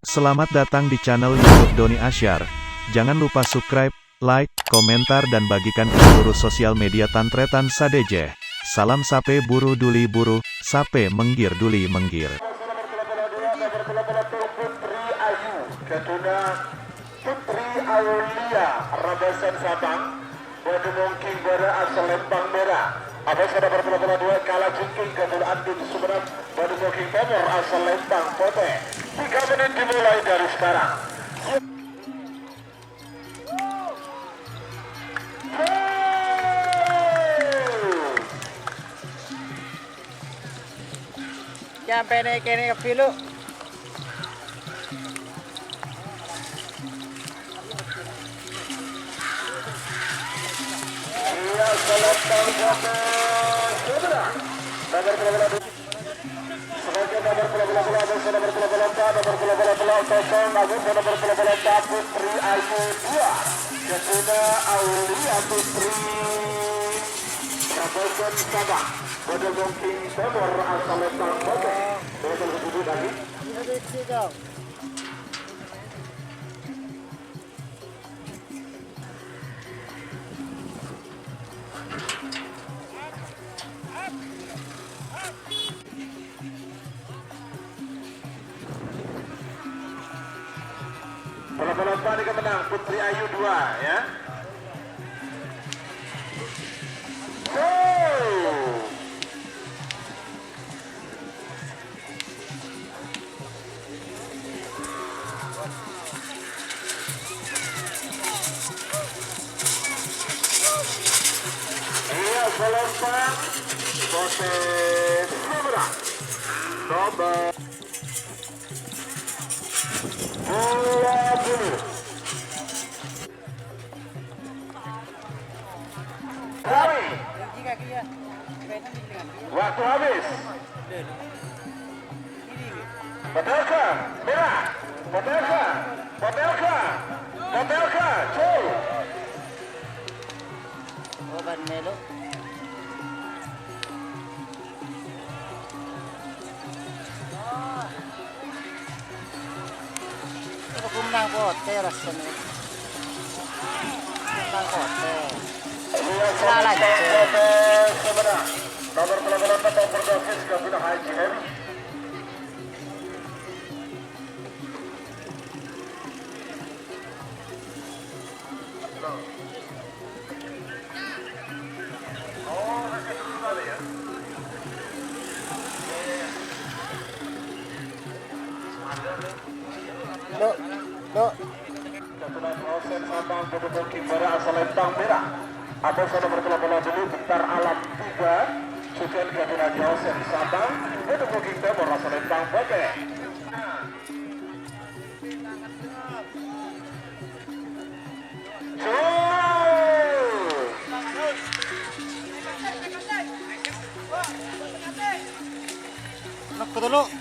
Selamat datang di channel YouTube Doni Ashar. Jangan lupa subscribe, like, komentar dan bagikan ke seluruh sosial media tantretan sadeje. Salam sape buru duli buru, sape menggir duli menggir. Putri Aulia Rabasan Sabang Badu Mungking berasal Lembang Merah. Apa sudah berpula-pula dua kala jungking Gadul Andin Sumenep Badu Mungking Timur asal Lembang Pote. 3 menit dimulai dari sekarang. Sampai naik ke pilu. Iya, Selembang Pote. Sudah. Sebagai nomor bola-bola ada sudah berbola-bola nomor bola-bola kosong Agus sudah berbola-bola Putri Ayu 2 Ketuna Aulia Putri Kerapan Sapi Badu Mungking Timur asal Lembang Pote. Betul betul Dapi. Bola-bola ini menang Putri Ayu 2 ya. Iya, Selembang Pote Sumenep nomor 20. Dapi. Waktu habis. Potelka, merah. Potelka, cul. Obat melu. Kumang pote rasanya. Kumang pote. Salah aja. Nomor bola-bola tetap berdosis Kapina Haji Heri. Lo. Ketua proses Sabang Badu Mungking berasal Lembang Merah. Apa sudah berbola-bola dulu bentar alam 3 Sukan Ketua proses Sabang Badu Mungking Timur asal Lembang Pote.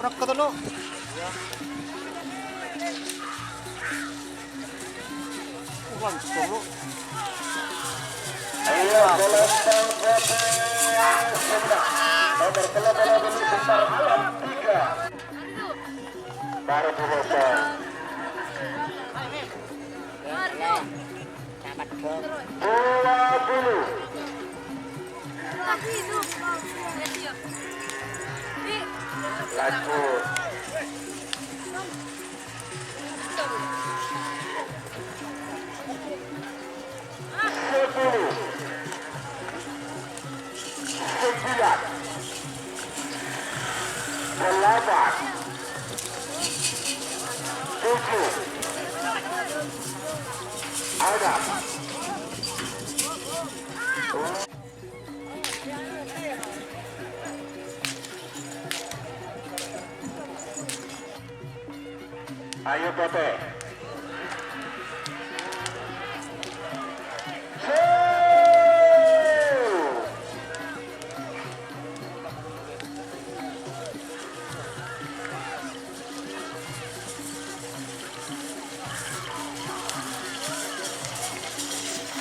Rok ke dulu. Langsung lu. Iya, Selembang Pote Sumenep. Nomor bola-bola dulu bentar alam 3. Baru dirosong. Dapat dong. 20. Lanjut. 10. 9. 8. 7. 6. Ayo Pote.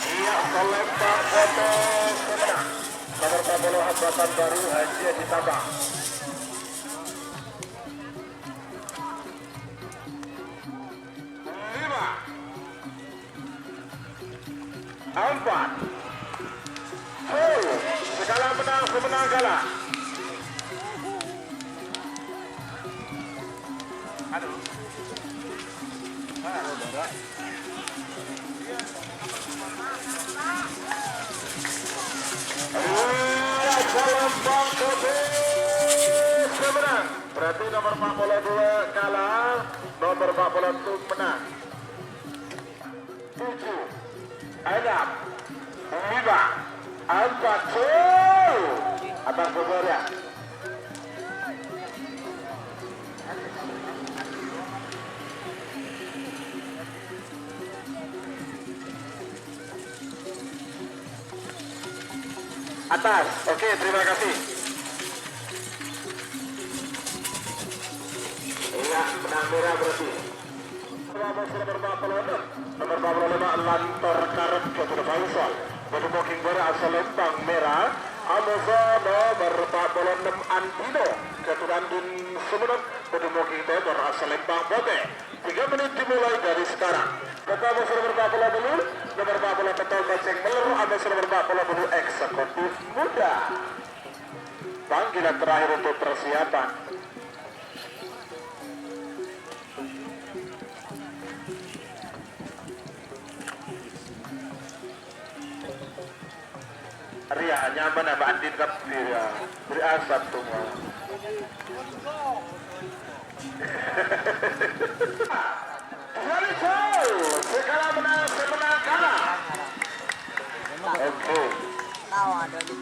Iya, Selembang Pote Sumenep. Nomor 40 hambatan baru Haji ditambah. 4. Segala menang, semenang kalah. Aduh. Selembang menang. Berarti nomor 42 kalah, nomor 41 menang. 7, 6, 5, 4, atas bobor ya. Atas, oke, terima kasih. Iya, menang merah berarti. Nomor 45 Lantar Karep Ketua Bangsal Bermoking berasal Lembang merah. Amazon nomor 46 Andino Keturunan Din Sumenep Bermoking berasal Lembang Bote. 3 menit dimulai dari sekarang. Pertama nomor 40 nomor 40 Ketua Baceng Meler, Amazon nomor 40 eksekutif muda. Panggilan terakhir untuk persiapan. Ria nyaman apa andin kapir ya berasal semua. Segala menang semenang kalah. Oke. Tahu ada di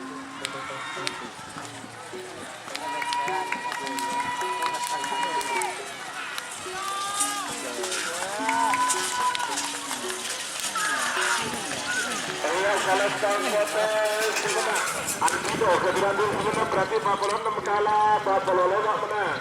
Selesai sebenarnya. Andino kebetulan sebenarnya berarti 46 kalah, 45 menang.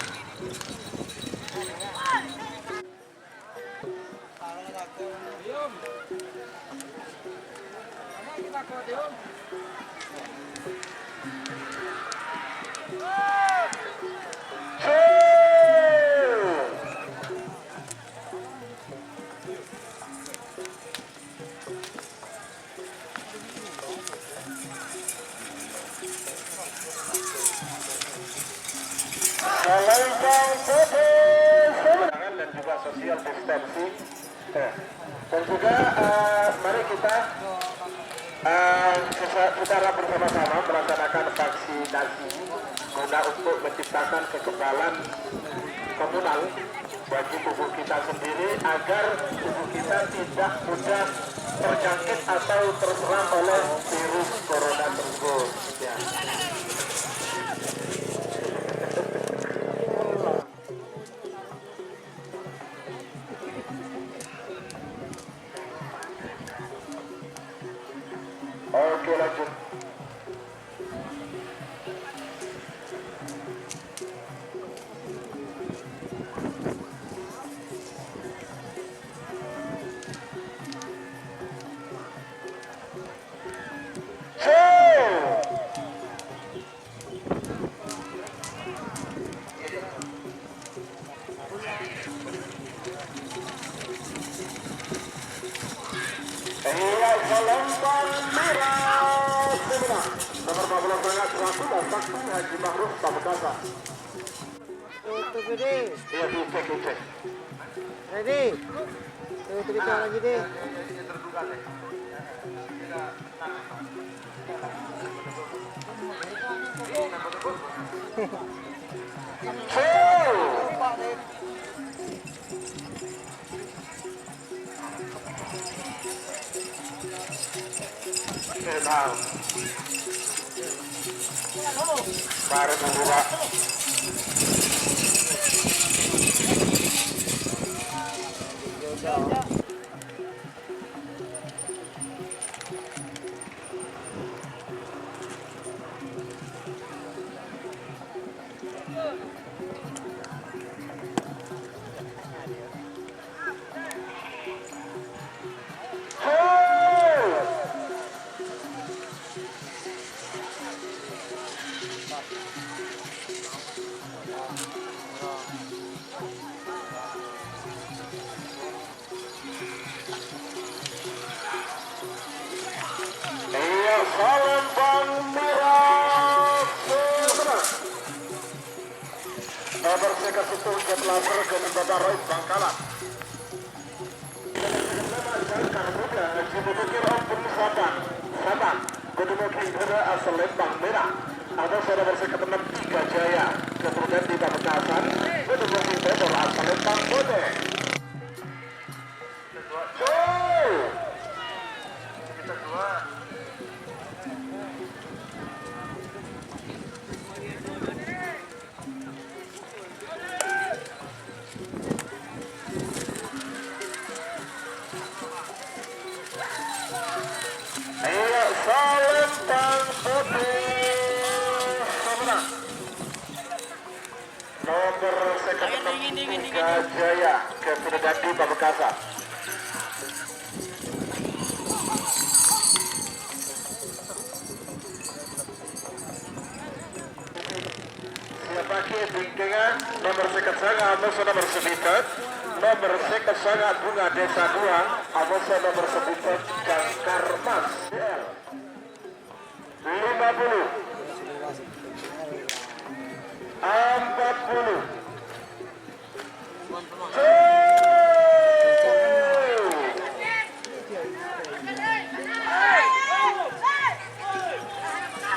Selengkang kemenangan dan juga social distancing. Dan juga mari kita secara bersama-sama melaksanakan vaksinasi guna untuk menciptakan kekebalan komunal bagi tubuh kita sendiri agar tubuh kita tidak mudah terjangkit atau terserang oleh virus corona tersebut. Ya. Oke, lanjut. tutup gede. Iya, dicek. Ready? Tutup itu lagi deh. Baru membuka. sekat setung ke pelajar ke Babak Bangkalan. Jangkar muda Jibukir Ompun Sabang Gulbung berasal Lembang Merah. Ada saudara bersekat 6 Jaya kemudian di Pamekasan Gulbung berasal Lembang Bote. Salempang Putih pemenang nomor sekat 6 Jaya kemudian di Pamekasan. Siapa lagi bingkingan nomor sekat sangat nomor sebitet nomor sekat sangat bunga desa 2 abosa nomor sebitet Jangkar Mas 50 40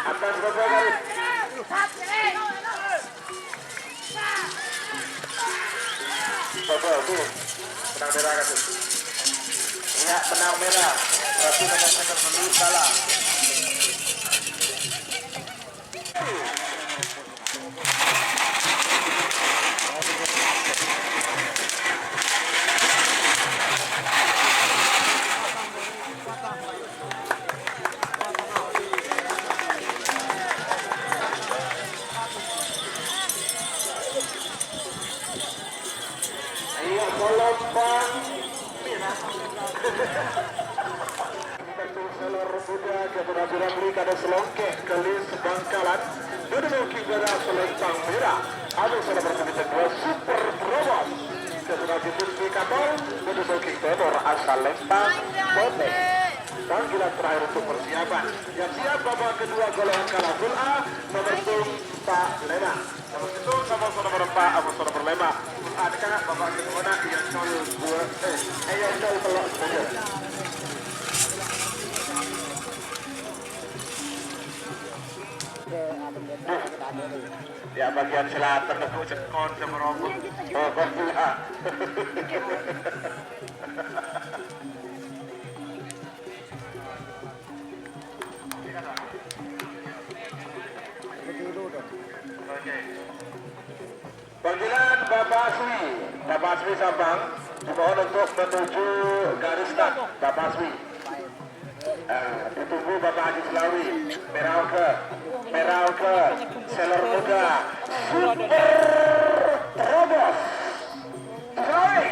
atas berapa kali Babak tuh menang merah kan tuh. Iya menang merah. Tapi nomor sekat menurut salah. Iya Kolombang Selar muda keberhasilan beli kada selongkek kelis Bangkalan Gulbung berasal Lembang Merah. Ada salah bersebitan 2 super robot keberhasilan di kapal Gulbung berasal Lembang Bote. Panggilan terakhir untuk persiapan yang siap babak kedua golongan kalah Pool A nomor Pak Lema nomor itu nomor 4 nomor berlema ada kan babak kedua yang nol 2 yang nol telok saja. Ya bagian selatan itu cekon sama robot. Oh gila. Panggilan Bapak Aswi Sabang dimohon untuk menuju garis start. Bapak Aswi ditunggu Bapak Haji Selawi Merauke Seller Muda Super Terobos Selawi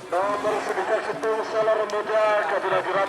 nomor sedikit setung Seller Muda keberhasilan